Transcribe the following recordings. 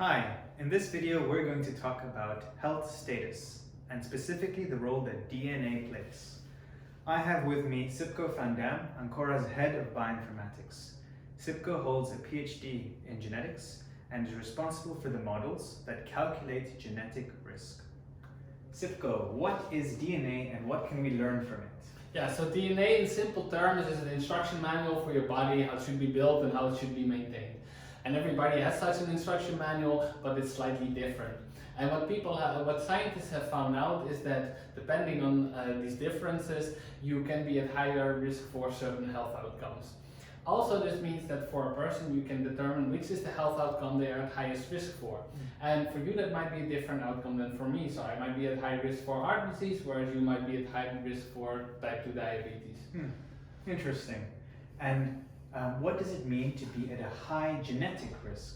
Hi, in this video we're going to talk about health status and specifically the role that DNA plays. I have with me Sipko van Dam, Ancora's head of bioinformatics. Sipko holds a PhD in genetics and is responsible for the models that calculate genetic risk. Sipko, what is DNA and what can we learn from it? Yeah, so DNA in simple terms is an instruction manual for your body, how it should be built and how it should be maintained. And everybody has such an instruction manual, but it's slightly different. And what scientists have found out is that depending on these differences, you can be at higher risk for certain health outcomes. Also, this means that for a person, you can determine which is the health outcome they are at highest risk for. And for you, that might be a different outcome than for me. So I might be at high risk for heart disease, whereas you might be at high risk for type 2 diabetes. Interesting. And what does it mean to be at a high genetic risk?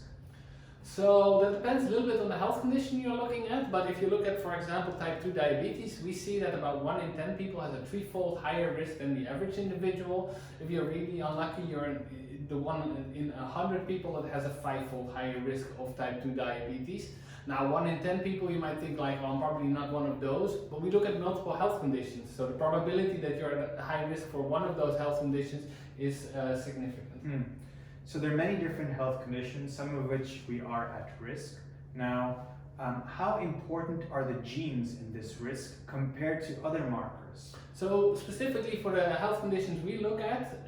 So that depends a little bit on the health condition you're looking at, but if you look at, for example, type 2 diabetes, we see that about 1 in 10 people has a threefold higher risk than the average individual. If you're really unlucky, you're the one in 100 people that has a 5-fold higher risk of type 2 diabetes. Now, 1 in 10 people, you might think like, well, I'm probably not one of those, but we look at multiple health conditions. So the probability that you're at high risk for one of those health conditions is significant. So there are many different health conditions, some of which we are at risk. Now, how important are the genes in this risk compared to other markers? So specifically for the health conditions we look at,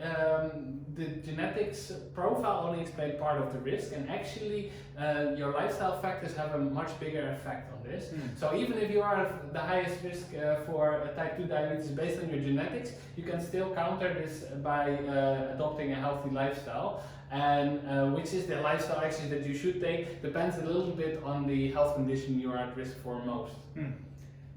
the genetics profile only explains part of the risk, and actually your lifestyle factors have a much bigger effect on this. So even if you are at the highest risk for type 2 diabetes based on your genetics, you can still counter this by adopting a healthy lifestyle. And which is the lifestyle actions that you should take depends a little bit on the health condition you are at risk for most.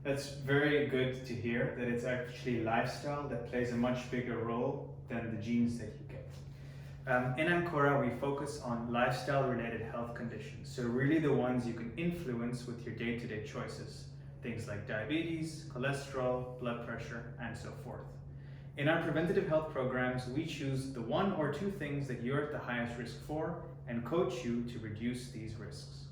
That's very good to hear, that it's actually lifestyle that plays a much bigger role than the genes that you get. In Ancora, we focus on lifestyle-related health conditions, so really the ones you can influence with your day-to-day choices, things like diabetes, cholesterol, blood pressure, and so forth. In our preventative health programs, we choose the 1 or 2 things that you're at the highest risk for and coach you to reduce these risks.